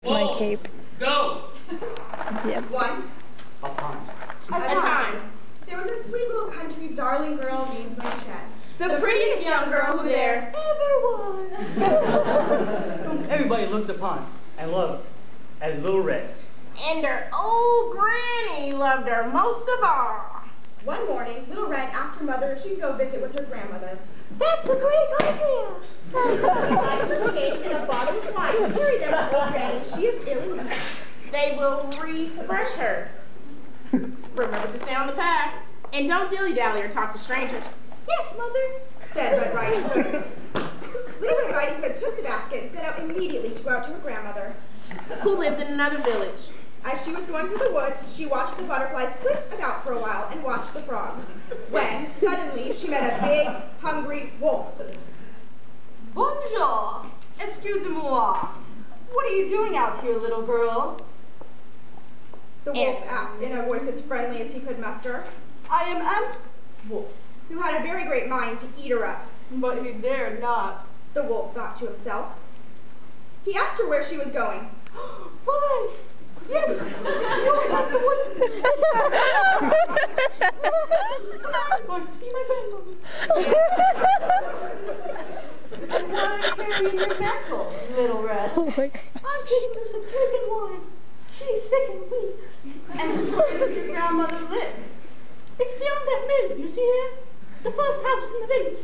My cape. Go! Yep. Once Upon a time, there was a sweet little country darling girl named Blanchette. The prettiest young girl who there ever was. whom everybody looked upon and loved as Little Red. And her old granny loved her most of all. One morning, Little Red asked her mother if she could go visit with her grandmother. That's a great idea. Buy her cake and a bottle of wine. Carry them to old granny. She is ill and weak. They will refresh her. Remember to stay on the path. And don't dilly-dally or talk to strangers. Yes, mother, said Red Riding Hood. Little Red Riding Hood took the basket and set out immediately to go out to her grandmother, Who lived in another village. As she was going through the woods, she watched the butterflies flit about for a while and watched the frogs, when suddenly she met a big, hungry wolf. Bonjour. Excusez-moi. What are you doing out here, little girl? The wolf asked in a voice as friendly as he could muster. I am Wolf, who had a very great mind to eat her up. but he dared not. The wolf thought to himself. He asked her where she was going. Why? Yes, you have the woods. I'm going to see my grandmother. And why are you carrying your mantle, Little Red? Oh my God. I'm giving her some cake and wine. She's sick and weak. And just where does your grandmother live? It's beyond that mill, you see there? The first house in the village.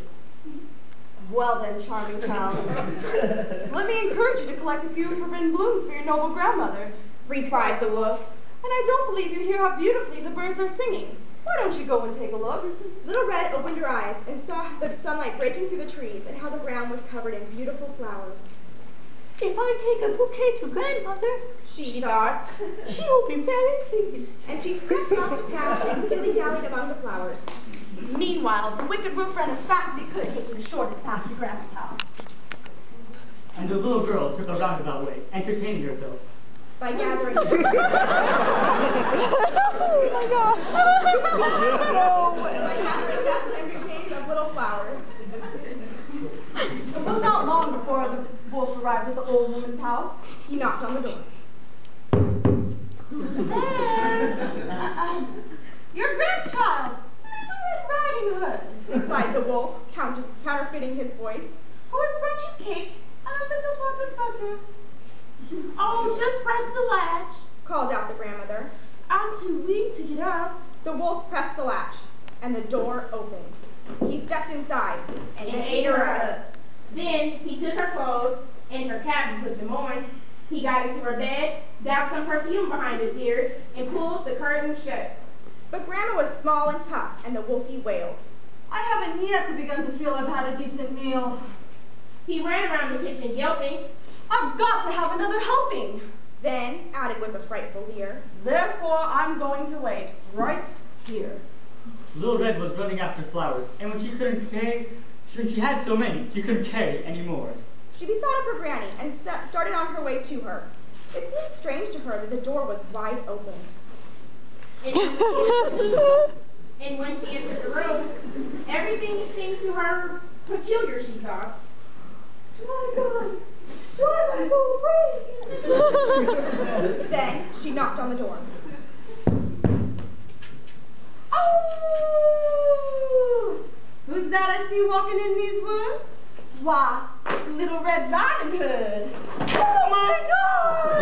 Well then, charming child, let me encourage you to collect a few forbidden blooms for your noble grandmother, Replied the wolf. and I don't believe you hear how beautifully the birds are singing. Why don't you go and take a look? Little Red opened her eyes and saw the sunlight breaking through the trees and how the ground was covered in beautiful flowers. If I take a bouquet to grandmother, She thought, she will be very pleased. and she stepped off the path and dilly-dallied among the flowers. Meanwhile, the wicked wolf ran as fast as he could, taking the shortest path to Grandma's house. And the little girl took a roundabout way, entertaining herself. By gathering Oh my gosh. No way. by gathering dust and bouquets of little flowers. It was not long before the wolf arrived at the old woman's house. He knocked on the door. Who's there? Your grandchild, Little Red Riding Hood. Replied the wolf, counterfeiting his voice. Who has brought you cake and a little pot of butter? Oh, just press the latch. Called out the grandmother. I'm too weak to get up. The wolf pressed the latch, and the door opened. He stepped inside And ate her up. Then he took her clothes and her cap and put them on. He got into her bed, dabbed some perfume behind his ears, and pulled the curtain shut. But Grandma was small and tough, and the wolfie wailed. I haven't yet begun to feel I've had a decent meal. He ran around the kitchen yelping. I've got to have another helping. Then added with a frightful leer, Therefore, I'm going to wait right here. Little Red was running after flowers, and when she had so many, she couldn't carry any more. She bethought of her granny and started on her way to her. It seemed strange to her that the door was wide open. And when she entered the room, everything seemed to her peculiar, she thought. My God, why am I so afraid? Then she knocked on the door. Oh! Who's that I see walking in these woods? Why, Little Red Riding Hood. Oh my God!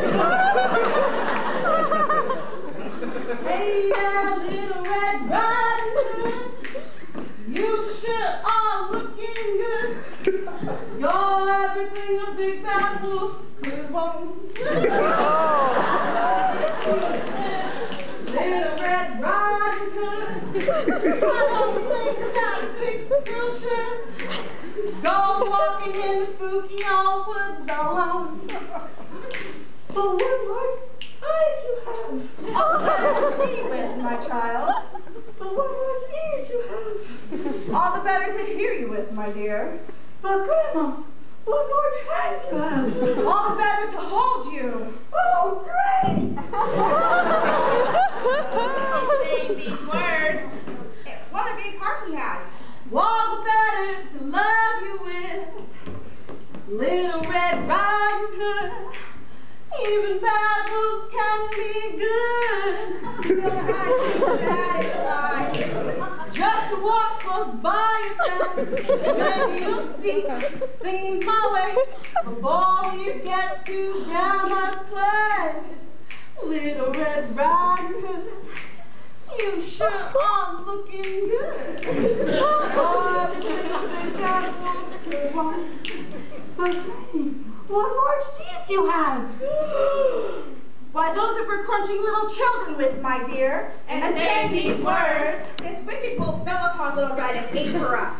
Hey there, Little Red Riding Hood. You sure are looking good. You're everything a big bad wolf could want. Little Red Riding Hood. I don't think that a big girl should go walking in the spooky old woods alone. But what large eyes you have! All the better to see with, my child. But what large ears you have! All the better to hear you with, my dear. But Grandma, what large hands you have! All the better to hold you. Oh, great! Saying these words. What a big heart he has. All the better to love you with. Little Red Riding Hood. Even bad wolves can be good. Still had to be satisfied. Just walk close by yourself. Maybe you'll see things my way before you get to Grandma's place. Little Red Riding Hood, you sure are looking good. Oh, big bad wolf could one. But hey, what large teeth you have? Why, those are for crunching little children with, my dear. And saying these words, this wicked wolf fell upon Little Red and ate her up.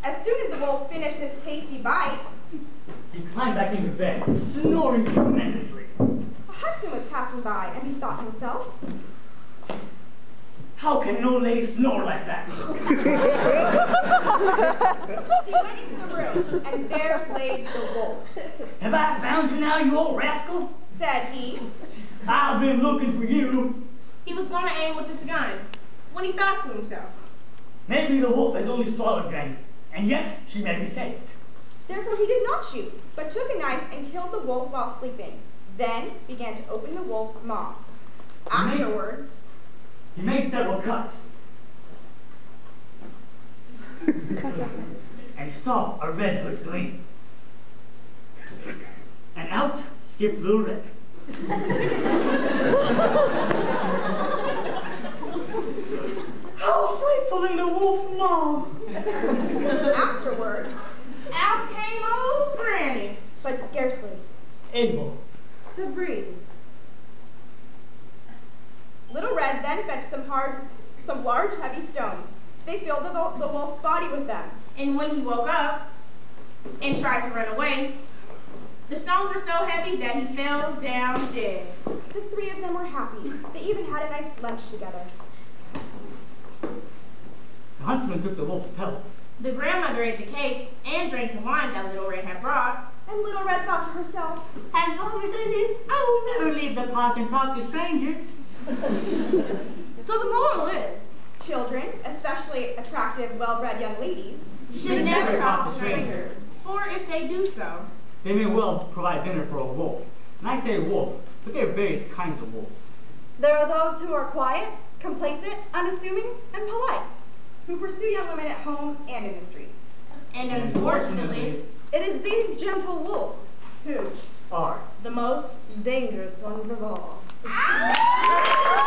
As soon as the wolf finished this tasty bite, He climbed back into bed, snoring tremendously. a huntsman was passing by, and he thought to himself, How can an old lady snore like that? he went into the room, and there lay the wolf. Have I found you now, you old rascal? Said he, I've been looking for you. He was going to aim with his gun when he thought to himself, Maybe the wolf has only swallowed Granny, and yet she may be saved. therefore he did not shoot, but took a knife and killed the wolf while sleeping. Then began to open the wolf's maw. Afterwards, He made several cuts. And he saw a red hood gleam. And out skipped Little Red. How frightful in the wolf's maw. afterwards, out came old Granny. but scarcely Able. To breathe. Little Red then fetched some large heavy stones. They filled the wolf's body with them. And when he woke up and tried to run away, the stones were so heavy that he fell down dead. The three of them were happy. They even had a nice lunch together. The huntsman took the wolf's pelt. The grandmother ate the cake and drank the wine that Little Red had brought. And Little Red thought to herself, As long as I live, I will never leave the park and talk to strangers. So the moral is, children, especially attractive, well-bred young ladies, Should never talk to strangers, for if they do so, They may well provide dinner for a wolf. And I say wolf, but there are various kinds of wolves. there are those who are quiet, complacent, unassuming, and polite. who pursue young women at home and in the streets. and unfortunately, It is these gentle wolves, Who? Are the most dangerous ones of all. Ah!